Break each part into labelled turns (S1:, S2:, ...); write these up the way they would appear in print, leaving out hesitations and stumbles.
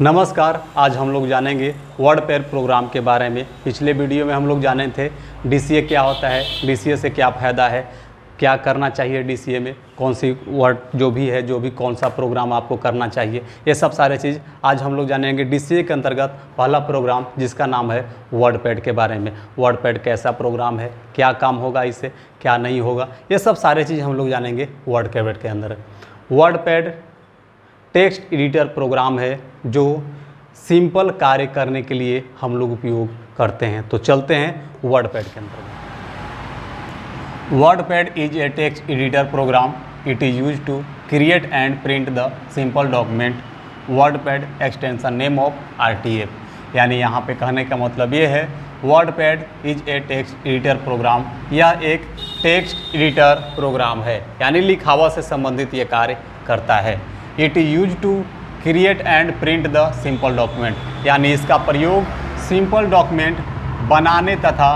S1: नमस्कार। आज हम लोग जानेंगे वर्डपैड प्रोग्राम के बारे में। पिछले वीडियो में हम लोग जाने थे डीसीए क्या होता है, डीसीए से क्या फ़ायदा है, क्या करना चाहिए डीसीए में, कौन सी वर्ड जो भी कौन सा प्रोग्राम आपको करना चाहिए, ये सब सारे चीज़ आज हम लोग जानेंगे डीसीए के अंतर्गत पहला प्रोग्राम जिसका नाम है वर्डपैड के बारे में। वर्डपैड कैसा प्रोग्राम है, क्या काम होगा इससे, क्या नहीं होगा, ये सब सारे चीज़ हम लोग जानेंगे वर्डपैड के अंदर। वर्डपैड टेक्स्ट एडिटर प्रोग्राम है जो सिंपल कार्य करने के लिए हम लोग उपयोग करते हैं। तो चलते हैं वर्डपैड के अंदर। WordPad is a text editor program. It is use to create and print the simple document. WordPad extension name of RTF। यानी यहाँ पे कहने का मतलब ये है WordPad is a text editor program. यह एक टेक्स्ट एडिटर प्रोग्राम है, यानी लिखावट से संबंधित ये कार्य करता है। It is use to create and print the simple document. यानी इसका प्रयोग सिंपल डॉक्यूमेंट बनाने तथा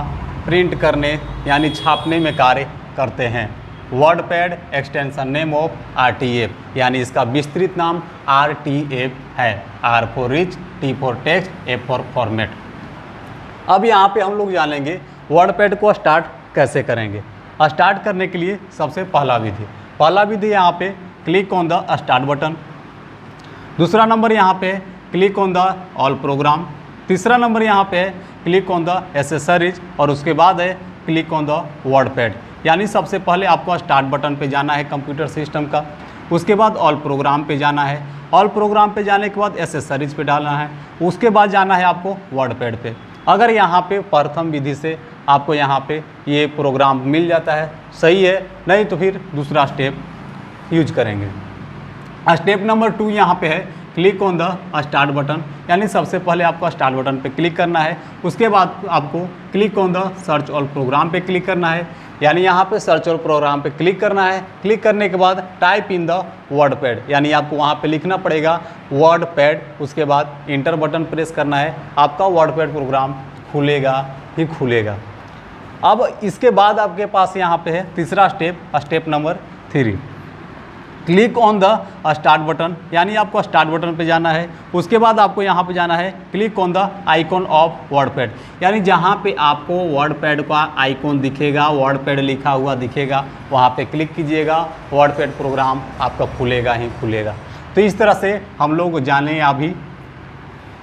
S1: प्रिंट करने यानी छापने में कार्य करते हैं। WordPad extension name of RTF। यानी इसका विस्तृत नाम RTF है। R for rich, T for text, F for format. अब यहाँ पे हम लोग जानेंगे वर्डपैड को स्टार्ट कैसे करेंगे। स्टार्ट करने के लिए सबसे पहला विधि यहाँ पे click on the start button. दूसरा नंबर यहाँ पे click on the all programme. तीसरा नंबर यहाँ पे क्लिक ऑन द एसेसरीज और उसके बाद है क्लिक ऑन द वर्डपैड। यानी सबसे पहले आपको स्टार्ट बटन पे जाना है कंप्यूटर सिस्टम का, उसके बाद ऑल प्रोग्राम पे जाना है, ऑल प्रोग्राम पे जाने के बाद एसेसरीज पे डालना है, उसके बाद जाना है आपको वर्डपैड पे। अगर यहाँ पे प्रथम विधि से आपको यहाँ पे ये प्रोग्राम मिल जाता है सही है, नहीं तो फिर दूसरा स्टेप यूज करेंगे। स्टेप नंबर 2 यहाँ पे है click on the start button. यानी सबसे पहले आपको स्टार्ट बटन पे क्लिक करना है, उसके बाद आपको click on the search all programme पे क्लिक करना है। यानी यहाँ पे सर्च ऑल प्रोग्राम पे क्लिक करना है। क्लिक करने के बाद टाइप इन द वर्डपैड, यानी आपको वहाँ पे लिखना पड़ेगा वर्डपैड। उसके बाद इंटर बटन प्रेस करना है, आपका वर्डपैड प्रोग्राम खुलेगा ही खुलेगा। अब इसके बाद आपके पास यहाँ पे है तीसरा step number 3, click on the start button. यानी आपको स्टार्ट बटन पे जाना है, उसके बाद आपको यहाँ पे जाना है click on the icon of WordPad. यानी जहाँ पे आपको वर्डपैड का आइकॉन दिखेगा, वर्डपैड लिखा हुआ दिखेगा, वहाँ पे क्लिक कीजिएगा, वर्डपैड प्रोग्राम आपका खुलेगा ही खुलेगा। तो इस तरह से हम लोग जाने अभी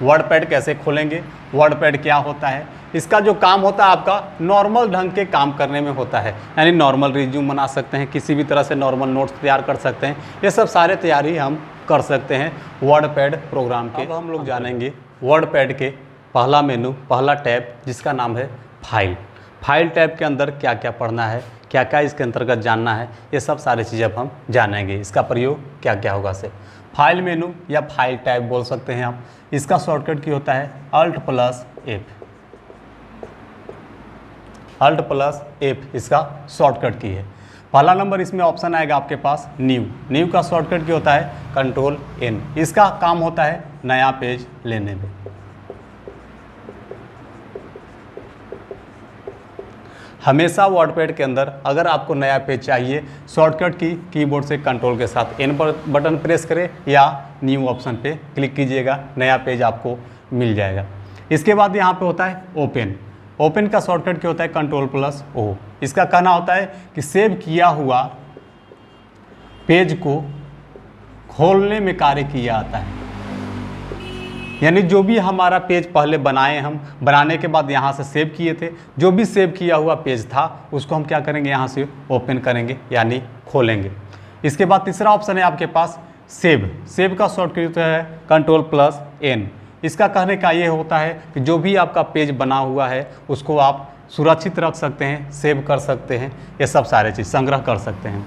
S1: वर्डपैड कैसे खोलेंगे, वर्डपैड क्या होता है। इसका जो काम होता है आपका नॉर्मल ढंग के काम करने में होता है, यानी नॉर्मल रिज्यूम बना सकते हैं, किसी भी तरह से नॉर्मल नोट्स तैयार कर सकते हैं, ये सब सारे तैयारी हम कर सकते हैं वर्डपैड प्रोग्राम के। अब हम लोग जानेंगे वर्डपैड के पहला मेनू, पहला टैब जिसका नाम है फाइल टैब के अंदर क्या क्या पढ़ना है, क्या क्या इसके अंतर्गत जानना है, ये सब सारी चीज़ें अब हम जानेंगे। इसका प्रयोग क्या क्या होगा से फाइल मेनू या फाइल टैब बोल सकते हैं आप। इसका शॉर्टकट की होता है Alt+F। Alt+F इसका शॉर्टकट की है। पहला नंबर इसमें ऑप्शन आएगा आपके पास न्यू का शॉर्टकट की होता है Ctrl+N। इसका काम होता है नया पेज लेने में। हमेशा वर्डपैड के अंदर अगर आपको नया पेज चाहिए, शॉर्टकट की कीबोर्ड से कंट्रोल के साथ N पर बटन प्रेस करें या न्यू ऑप्शन पे क्लिक कीजिएगा, नया पेज आपको मिल जाएगा। इसके बाद यहाँ पे होता है ओपन का शॉर्टकट क्या होता है Ctrl+O। इसका कहना होता है कि सेव किया हुआ पेज को खोलने में कार्य किया जाता है। यानी जो भी हमारा पेज पहले बनाए, हम बनाने के बाद यहाँ से सेव किए थे, जो भी सेव किया हुआ पेज था उसको हम क्या करेंगे, यहाँ से ओपन करेंगे यानी खोलेंगे। इसके बाद तीसरा ऑप्शन है आपके पास सेव का शॉर्टकट है Ctrl+N। इसका कहने का ये होता है कि जो भी आपका पेज बना हुआ है उसको आप सुरक्षित रख सकते हैं, सेव कर सकते हैं, ये सब सारे चीज़ संग्रह कर सकते हैं।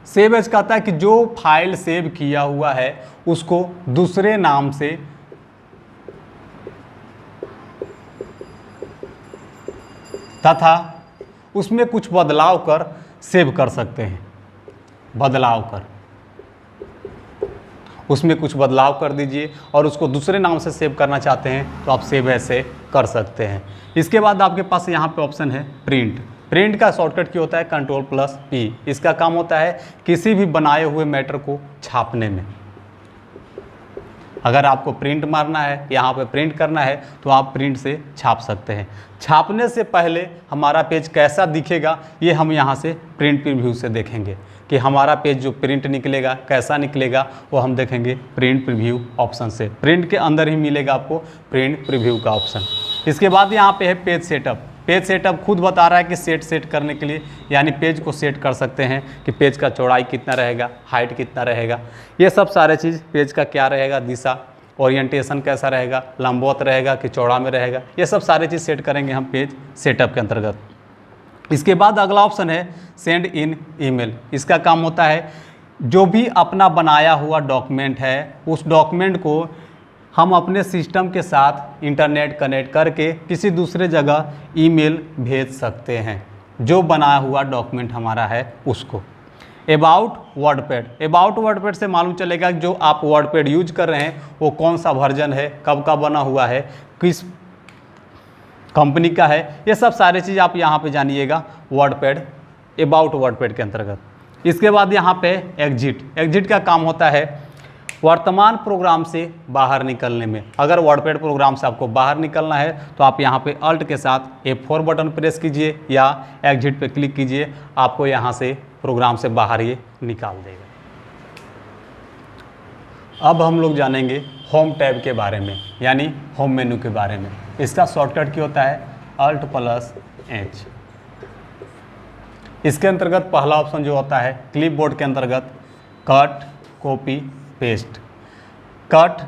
S1: सेव एज कहता है कि जो फाइल सेव किया हुआ है उसको दूसरे नाम से तथा उसमें कुछ बदलाव कर सेव कर सकते हैं। उसमें कुछ बदलाव कर दीजिए और उसको दूसरे नाम से सेव करना चाहते हैं तो आप सेव ऐसे कर सकते हैं। इसके बाद आपके पास यहाँ पे ऑप्शन है प्रिंट का शॉर्टकट क्या होता है Ctrl+P। इसका काम होता है किसी भी बनाए हुए मैटर को छापने में। अगर आपको प्रिंट मारना है, यहाँ पे प्रिंट करना है, तो आप प्रिंट से छाप सकते हैं। छापने से पहले हमारा पेज कैसा दिखेगा ये हम यहाँ से प्रिंट प्रीव्यू से देखेंगे कि हमारा पेज जो प्रिंट निकलेगा कैसा निकलेगा, वो हम देखेंगे प्रिंट प्रीव्यू ऑप्शन से। प्रिंट के अंदर ही मिलेगा आपको प्रिंट प्रीव्यू का ऑप्शन। इसके बाद यहाँ पे है पेज सेटअप। पेज सेटअप खुद बता रहा है कि सेट करने के लिए, यानी पेज को सेट कर सकते हैं कि पेज का चौड़ाई कितना रहेगा, हाइट कितना रहेगा, ये सब सारे चीज़, पेज का क्या रहेगा दिशा, ओरिएंटेशन कैसा रहेगा, लंबवत रहेगा कि चौड़ा में रहेगा, ये सब सारे चीज़ सेट करेंगे हम पेज सेटअप के अंतर्गत। इसके बाद अगला ऑप्शन है सेंड इन ईमेल। इसका काम होता है जो भी अपना बनाया हुआ डॉक्यूमेंट है उस डॉक्यूमेंट को हम अपने सिस्टम के साथ इंटरनेट कनेक्ट करके किसी दूसरे जगह ईमेल भेज सकते हैं, जो बनाया हुआ डॉक्यूमेंट हमारा है उसको। अबाउट वर्डपैड, अबाउट वर्डपैड से मालूम चलेगा जो आप वर्डपैड यूज कर रहे हैं वो कौन सा वर्जन है, कब का बना हुआ है, किस कंपनी का है, ये सब सारे चीज़ आप यहाँ पे जानिएगा वर्डपैड, अबाउट वर्डपैड के अंतर्गत। इसके बाद यहाँ पे एग्जिट। एग्जिट का काम होता है वर्तमान प्रोग्राम से बाहर निकलने में। अगर वर्डपैड प्रोग्राम से आपको बाहर निकलना है तो आप यहाँ पे अल्ट के साथ F4 बटन प्रेस कीजिए या एग्जिट पे क्लिक कीजिए, आपको यहाँ से प्रोग्राम से बाहर ये निकाल देगा। अब हम लोग जानेंगे होम टैब के बारे में, यानी होम मेनू के बारे में। इसका शॉर्टकट क्या होता है Alt+H। इसके अंतर्गत पहला ऑप्शन जो होता है क्लिपबोर्ड के अंतर्गत cut, copy, paste. Cut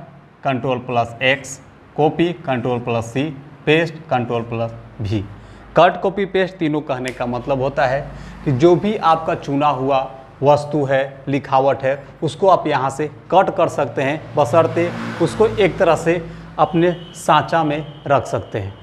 S1: Ctrl+X, copy Ctrl+C, paste Ctrl+V। Cut, copy, paste तीनों कहने का मतलब होता है कि जो भी आपका चुना हुआ वस्तु है, लिखावट है, उसको आप यहाँ से कट कर सकते हैं, बशर्ते उसको एक तरह से अपने सांचा में रख सकते हैं।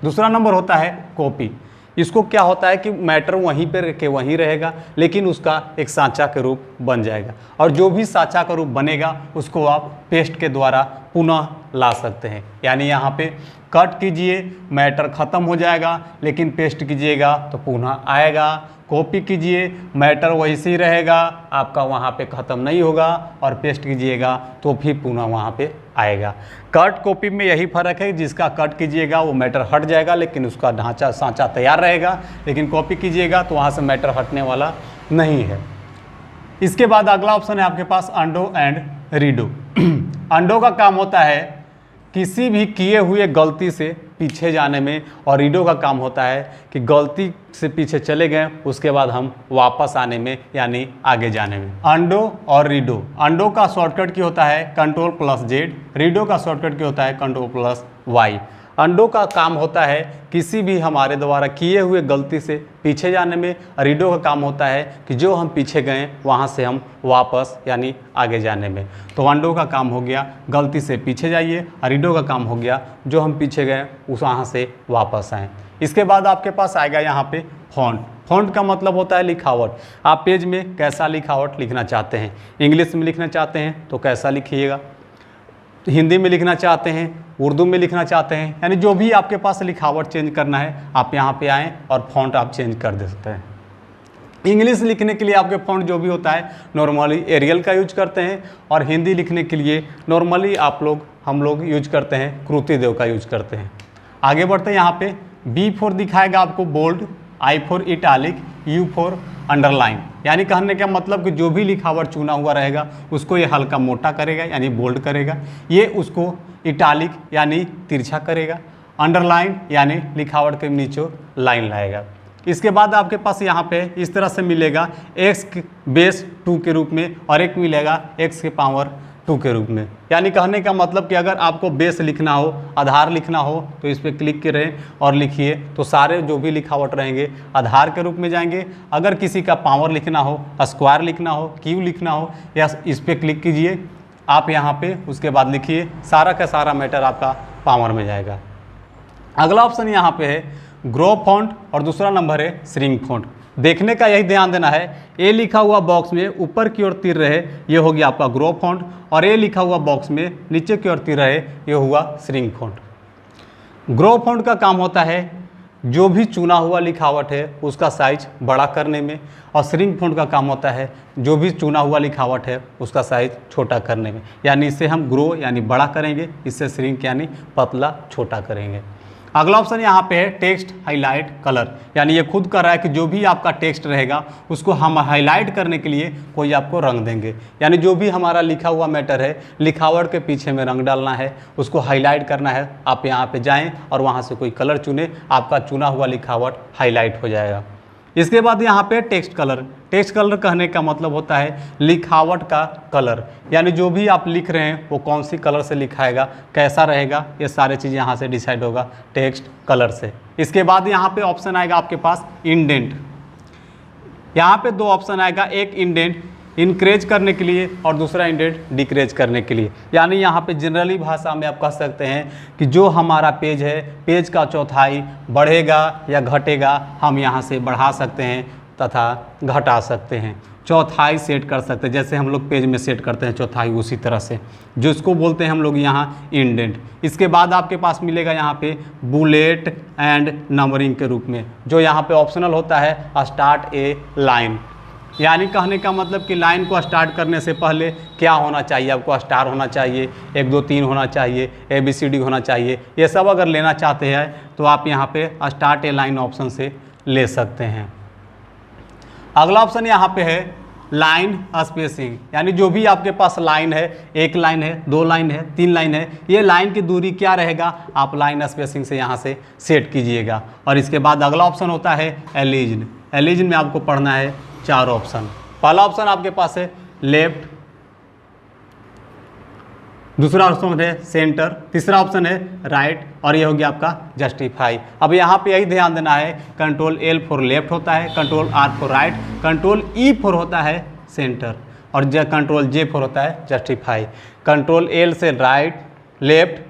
S1: दूसरा नंबर होता है कॉपी। इसको क्या होता है कि मैटर वहीं पर के वहीं रहेगा, लेकिन उसका एक सांचा के रूप बन जाएगा, और जो भी सांचा का रूप बनेगा उसको आप पेस्ट के द्वारा पुनः ला सकते हैं। यानी यहाँ पे कट कीजिए, मैटर ख़त्म हो जाएगा, लेकिन पेस्ट कीजिएगा तो पुनः आएगा। कॉपी कीजिए, मैटर वैसे ही रहेगा, आपका वहाँ पे ख़त्म नहीं होगा, और पेस्ट कीजिएगा तो भी पुनः वहाँ पे आएगा। कट कॉपी में यही फ़र्क है, जिसका कट कीजिएगा वो मैटर हट जाएगा, लेकिन उसका ढांचा सांचा तैयार रहेगा, लेकिन कॉपी कीजिएगा तो वहाँ से मैटर हटने वाला नहीं है। इसके बाद अगला ऑप्शन है आपके पास अंडो एंड रीडो। अंडो का काम होता है किसी भी किए हुए गलती से पीछे जाने में, और रीडो का काम होता है कि गलती से पीछे चले गए उसके बाद हम वापस आने में, यानी आगे जाने में। अंडो और रीडो। अंडो का शॉर्टकट क्या होता है Ctrl+Z, रीडो का शॉर्टकट क्या होता है Ctrl+Y। अंडो का काम होता है किसी भी हमारे द्वारा किए हुए गलती से पीछे जाने में, रीडो का काम होता है कि जो हम पीछे गए वहाँ से हम वापस यानी आगे जाने में। तो अंडो का काम हो गया गलती से पीछे जाइए, रीडो का काम हो गया जो हम पीछे गए उस वहाँ से वापस आएँ। इसके बाद आपके पास आएगा यहाँ पे फॉन्ट। फॉन्ट का मतलब होता है लिखावट। आप पेज में कैसा लिखावट लिखना चाहते हैं, इंग्लिश में लिखना चाहते हैं तो कैसा लिखिएगा, हिंदी में लिखना चाहते हैं, उर्दू में लिखना चाहते हैं, यानी जो भी आपके पास लिखावट चेंज करना है आप यहाँ पे आएँ और फॉन्ट आप चेंज कर दे सकते हैं। इंग्लिश लिखने के लिए आपके फॉन्ट जो भी होता है नॉर्मली एरियल का यूज करते हैं, और हिंदी लिखने के लिए नॉर्मली हम लोग यूज करते हैं कृतिदेव का यूज करते हैं। आगे बढ़ते हैं, यहाँ पे B4 दिखाएगा आपको bold, I for italic, U for underline. यानी कहने का मतलब कि जो भी लिखावट चुना हुआ रहेगा उसको ये हल्का मोटा करेगा यानी बोल्ड करेगा, ये उसको इटालिक यानी तिरछा करेगा, अंडरलाइन यानी लिखावट के नीचे लाइन लाएगा। इसके बाद आपके पास यहाँ पे इस तरह से मिलेगा x⁻² के रूप में, और एक मिलेगा x⁻² के रूप में। यानी कहने का मतलब कि अगर आपको बेस लिखना हो, आधार लिखना हो तो इस पर क्लिक करें और लिखिए, तो सारे जो भी लिखावट रहेंगे आधार के रूप में जाएंगे। अगर किसी का पावर लिखना हो, स्क्वायर लिखना हो, क्यू लिखना हो, या इस पर क्लिक कीजिए आप यहाँ पे, उसके बाद लिखिए, सारा का सारा मैटर आपका पावर में जाएगा। अगला ऑप्शन यहाँ पे है ग्रो फॉन्ट, और दूसरा नंबर है श्रिंक फॉन्ट। देखने का यही ध्यान देना है, ए लिखा हुआ बॉक्स में ऊपर की ओर तीर रहे ये हो गया आपका ग्रो फॉन्ट, और ए लिखा हुआ बॉक्स में नीचे की ओर तीर रहे ये हुआ श्रिंक फॉन्ट। ग्रो फॉन्ट का काम होता है जो भी चुना हुआ लिखावट है उसका साइज बड़ा करने में, और श्रिंक फॉन्ट का काम होता है जो भी चुना हुआ लिखावट है उसका साइज छोटा करने में। यानी इससे हम ग्रो यानी बड़ा करेंगे, इससे श्रिंक यानी पतला छोटा करेंगे। अगला ऑप्शन यहाँ पे है टेक्स्ट हाईलाइट कलर, यानी ये खुद कर रहा है कि जो भी आपका टेक्स्ट रहेगा उसको हम हाईलाइट करने के लिए कोई आपको रंग देंगे। यानी जो भी हमारा लिखा हुआ मैटर है, लिखावट के पीछे में रंग डालना है, उसको हाईलाइट करना है। आप यहाँ पे जाएं और वहाँ से कोई कलर चुने, आपका चुना हुआ लिखावट हाईलाइट हो जाएगा। इसके बाद यहाँ पे टेक्स्ट कलर। टेक्स्ट कलर कहने का मतलब होता है लिखावट का कलर, यानी जो भी आप लिख रहे हैं वो कौन सी कलर से लिखाएगा, कैसा रहेगा, ये सारी चीज़ यहाँ से डिसाइड होगा टेक्स्ट कलर से। इसके बाद यहाँ पे ऑप्शन आएगा आपके पास इंडेंट। यहाँ पे दो ऑप्शन आएगा, एक इंडेंट इंक्रेज करने के लिए और दूसरा इंडेंट डिक्रेज करने के लिए। यानी यहाँ पे जनरली भाषा में आप कह सकते हैं कि जो हमारा पेज है, पेज का चौथाई बढ़ेगा या घटेगा, हम यहाँ से बढ़ा सकते हैं तथा घटा सकते हैं। चौथाई सेट कर सकते हैं, जैसे हम लोग पेज में सेट करते हैं चौथाई, उसी तरह से, जो इसको बोलते हैं हम लोग यहाँ इंडेंट। इसके बाद आपके पास मिलेगा यहाँ पे बुलेट एंड नंबरिंग के रूप में, जो यहाँ पे ऑप्शनल होता है स्टार्ट ए लाइन। यानी कहने का मतलब कि लाइन को स्टार्ट करने से पहले क्या होना चाहिए, आपको स्टार होना चाहिए, 1 2 3 होना चाहिए, ABCD होना चाहिए। ये सब अगर लेना चाहते हैं तो आप यहाँ पे स्टार्ट ए लाइन ऑप्शन से ले सकते हैं। अगला ऑप्शन यहाँ पे है लाइन स्पेसिंग, यानी जो भी आपके पास लाइन है, 1 लाइन है, 2 लाइन है, 3 लाइन है, ये लाइन की दूरी क्या रहेगा, आप लाइन स्पेसिंग से यहाँ से सेट कीजिएगा। और इसके बाद अगला ऑप्शन होता है एलिजन। एलिजन में आपको पढ़ना है 4 ऑप्शन। पहला ऑप्शन आपके पास है लेफ्ट, दूसरा ऑप्शन है सेंटर, तीसरा ऑप्शन है राइट, और ये हो गया आपका जस्टिफाई। अब यहाँ पे यही ध्यान देना है, कंट्रोल L फॉर लेफ्ट होता है, control R for right, control E for होता है सेंटर, और कंट्रोल J फॉर होता है जस्टिफाई। कंट्रोल L से राइट लेफ्ट,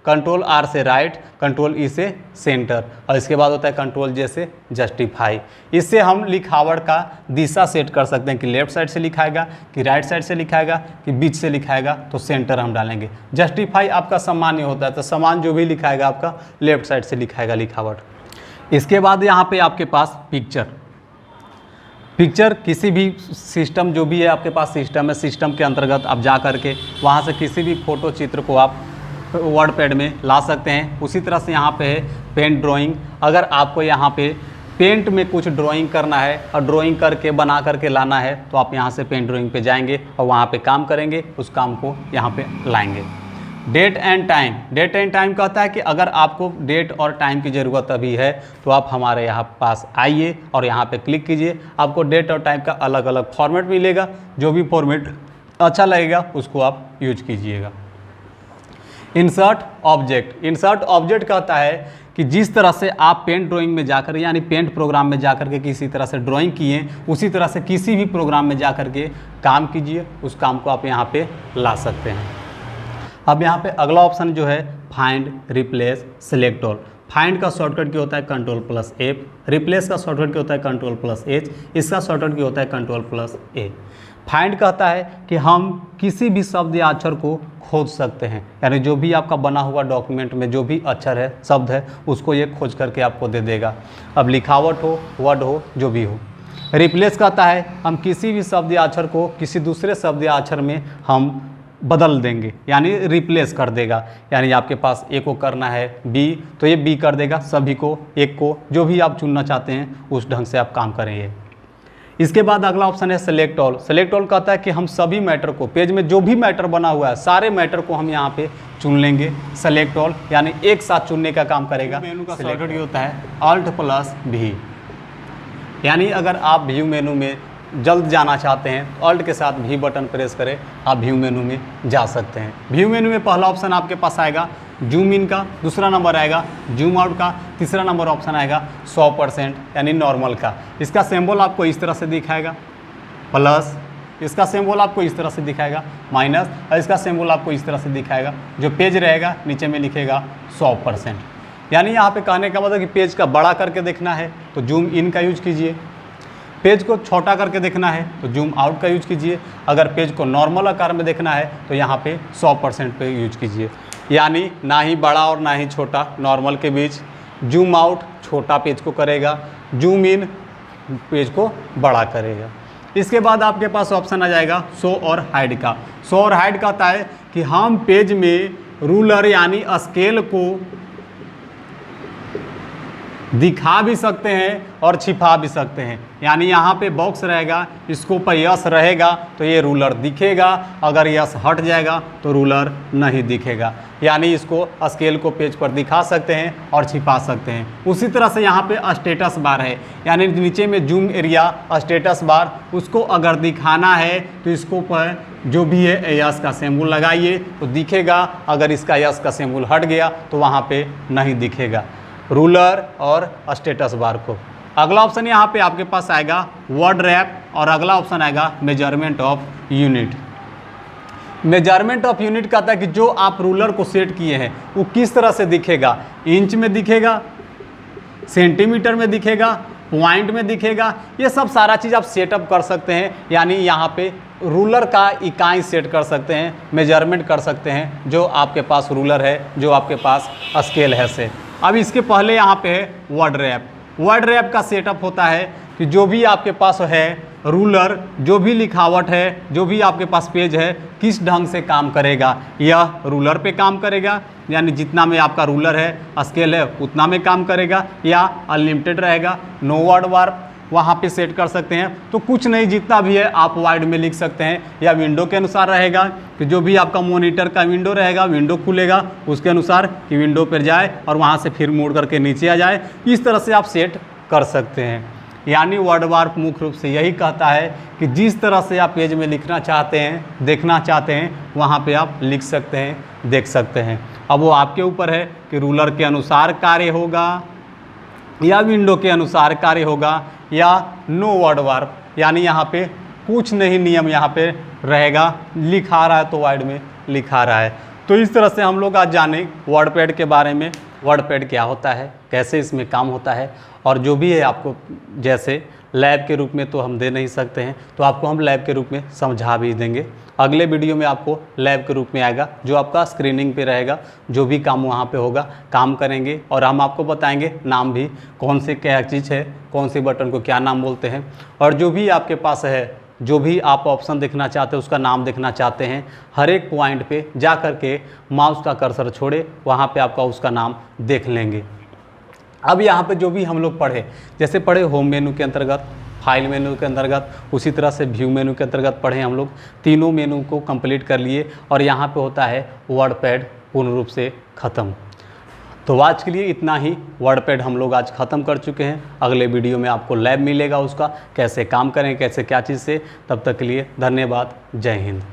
S1: कंट्रोल R से राइट, कंट्रोल E से सेंटर, और इसके बाद होता है कंट्रोल J से जस्टिफाई। इससे हम लिखावट का दिशा सेट कर सकते हैं कि लेफ्ट साइड से लिखाएगा, कि राइट साइड से लिखाएगा, कि बीच से लिखाएगा, तो सेंटर हम डालेंगे। जस्टिफाई आपका सामान्य होता है, तो समान जो भी लिखाएगा आपका लेफ्ट साइड से लिखाएगा लिखावट। इसके बाद यहाँ पे आपके पास पिक्चर। पिक्चर किसी भी सिस्टम, जो भी है आपके पास सिस्टम है, सिस्टम के अंतर्गत आप जा करके वहाँ से किसी भी फोटो चित्र को आप वर्ड पैड में ला सकते हैं। उसी तरह से यहाँ पे है पेंट ड्राइंग। अगर आपको यहाँ पे पेंट में कुछ ड्राइंग करना है और ड्राइंग करके बना करके लाना है, तो आप यहाँ से पेंट ड्राइंग पे जाएंगे और वहाँ पे काम करेंगे, उस काम को यहाँ पे लाएंगे। Date and time. Date and time कहता है कि अगर आपको डेट और टाइम की ज़रूरत अभी है तो आप हमारे यहाँ पास आइए और यहाँ पे क्लिक कीजिए। आपको डेट और टाइम का अलग अलग फॉर्मेट मिलेगा, जो भी फॉर्मेट अच्छा लगेगा उसको आप यूज कीजिएगा। Insert object. इंसर्ट ऑब्जेक्ट कहता है कि जिस तरह से आप पेंट ड्राइंग में जाकर, यानी पेंट प्रोग्राम में जाकर के किसी तरह से ड्राइंग किए, उसी तरह से किसी भी प्रोग्राम में जाकर के काम कीजिए, उस काम को आप यहाँ पे ला सकते हैं। अब यहाँ पे अगला ऑप्शन जो है find, replace, select all. Find का शॉर्टकट क्या होता है Ctrl+F, रिप्लेस का शॉर्टकट क्या होता है Ctrl+H, इसका शॉर्टकट क्या होता है Ctrl+A। फाइंड कहता है कि हम किसी भी शब्द या अक्षर को खोज सकते हैं, यानी जो भी आपका बना हुआ डॉक्यूमेंट में जो भी अक्षर है, शब्द है, उसको ये खोज करके आपको दे देगा। अब लिखावट हो, वर्ड हो, जो भी हो। रिप्लेस कहता है हम किसी भी शब्द या अक्षर को किसी दूसरे शब्द या अक्षर में हम बदल देंगे, यानी रिप्लेस कर देगा। यानी आपके पास ए को करना है बी, तो ये बी कर देगा, सभी को, एक को, जो भी आप चुनना चाहते हैं उस ढंग से आप काम करेंगे। इसके बाद अगला ऑप्शन है सेलेक्ट ऑल। सेलेक्ट ऑल कहता है कि हम सभी मैटर को, पेज में जो भी मैटर बना हुआ है, सारे मैटर को हम यहाँ पे चुन लेंगे। सेलेक्ट ऑल यानी एक साथ चुनने का काम करेगा। मेनू का शॉर्टकट होता है Alt+V, यानी अगर आप व्यू मेनू में जल्द जाना चाहते हैं तो ऑल्ट के साथ भी बटन प्रेस करें, आप व्यू मेनू में जा सकते हैं। व्यू मेनू में पहला ऑप्शन आपके पास आएगा जूम इन का, दूसरा नंबर आएगा जूम आउट का, तीसरा नंबर ऑप्शन आएगा 100% यानी नॉर्मल का। इसका सिंबल आपको इस तरह से दिखाएगा प्लस, इसका सिंबल आपको इस तरह से दिखाएगा माइनस, और इसका सिंबल आपको इस तरह से दिखाएगा। जो पेज रहेगा नीचे में लिखेगा 100%। यानी यहाँ पे कहने का मतलब कि पेज का बड़ा करके देखना है तो जूम इन का यूज कीजिए, पेज को छोटा करके देखना है तो जूम आउट का यूज कीजिए, अगर पेज को नॉर्मल आकार में देखना है तो यहाँ पे 100% पे यूज कीजिए। यानी ना ही बड़ा और ना ही छोटा, नॉर्मल के बीच, जूम आउट छोटा पेज को करेगा, जूम इन पेज को बड़ा करेगा। इसके बाद आपके पास ऑप्शन आ जाएगा शो और हाइड का। शो और हाइड कहता है कि हम पेज में रूलर यानी स्केल को दिखा भी सकते हैं और छिपा भी सकते हैं। यानी यहाँ पे बॉक्स रहेगा, इसको ऊपर यस रहेगा तो ये रूलर दिखेगा, अगर यस हट जाएगा तो रूलर नहीं दिखेगा। यानी इसको स्केल को पेज पर दिखा सकते हैं और छिपा सकते हैं। उसी तरह से यहाँ पे स्टेटस बार है, यानी नीचे में जूम एरिया स्टेटस बार, उसको अगर दिखाना है तो इसको पर जो भी है यस का सिंबल लगाइए तो दिखेगा, अगर इसका यस का सिंबल हट गया तो वहाँ पे नहीं दिखेगा रूलर और स्टेटस बार को। अगला ऑप्शन यहाँ पे आपके पास आएगा वर्ड रैप और अगला ऑप्शन आएगा measurement of unit. Measurement of unit कहता है कि जो आप रूलर को सेट किए हैं वो किस तरह से दिखेगा, इंच में दिखेगा, सेंटीमीटर में दिखेगा, पॉइंट में दिखेगा, ये सब सारा चीज़ आप सेटअप कर सकते हैं। यानी यहाँ पे रूलर का इकाई सेट कर सकते हैं, मेजरमेंट कर सकते हैं जो आपके पास रूलर है, जो आपके पास स्केल है से। अब इसके पहले यहाँ पे है वर्ड रैप। वर्ड रैप का सेटअप होता है कि जो भी आपके पास है रूलर, जो भी लिखावट है, जो भी आपके पास पेज है, किस ढंग से काम करेगा। यह रूलर पे काम करेगा, यानी जितना में आपका रूलर है स्केल है उतना में काम करेगा, या अनलिमिटेड रहेगा, नो वर्ड वार्प वहाँ पे सेट कर सकते हैं। तो कुछ नहीं, जितना भी है आप वाइड में लिख सकते हैं, या विंडो के अनुसार रहेगा कि जो भी आपका मॉनिटर का विंडो रहेगा, विंडो खुलेगा उसके अनुसार कि विंडो पर जाए और वहाँ से फिर मोड़ करके नीचे आ जाए, इस तरह से आप सेट कर सकते हैं। यानी वर्ड वार्प मुख्य रूप से यही कहता है कि जिस तरह से आप पेज में लिखना चाहते हैं, देखना चाहते हैं, वहाँ पे आप लिख सकते हैं, देख सकते हैं। अब वो आपके ऊपर है कि रूलर के अनुसार कार्य होगा या विंडो के अनुसार कार्य होगा या नो वर्ड वार्प, यानी यहाँ पे कुछ नहीं नियम यहाँ पे रहेगा, लिखा रहा है तो वाइड में लिखा रहा है। तो इस तरह से हम लोग आज जाने वर्डपैड के बारे में, वर्डपैड क्या होता है, कैसे इसमें काम होता है, और जो भी है आपको जैसे लैब के रूप में तो हम दे नहीं सकते हैं, तो आपको हम लैब के रूप में समझा भी देंगे। अगले वीडियो में आपको लैब के रूप में आएगा, जो आपका स्क्रीनिंग पे रहेगा, जो भी काम वहाँ पे होगा काम करेंगे, और हम आपको बताएंगे नाम भी, कौन से क्या चीज़ है, कौन से बटन को क्या नाम बोलते हैं, और जो भी आपके पास है, जो भी आप ऑप्शन देखना चाहते हैं, उसका नाम देखना चाहते हैं, हर एक पॉइंट पे जा कर के माउस का कर्सर छोड़े, वहाँ पे आपका उसका नाम देख लेंगे। अब यहाँ पे जो भी हम लोग पढ़े, जैसे पढ़े होम मेनू के अंतर्गत, फाइल मेनू के अंतर्गत, उसी तरह से व्यू मेनू के अंतर्गत पढ़े हम लोग, तीनों मेनू को कंप्लीट कर लिए, और यहाँ पे होता है वर्डपैड पूर्ण रूप से ख़त्म। तो आज के लिए इतना ही, वर्डपैड हम लोग आज ख़त्म कर चुके हैं। अगले वीडियो में आपको लैब मिलेगा, उसका कैसे काम करें, कैसे क्या चीज़ से। तब तक के लिए धन्यवाद, जय हिंद।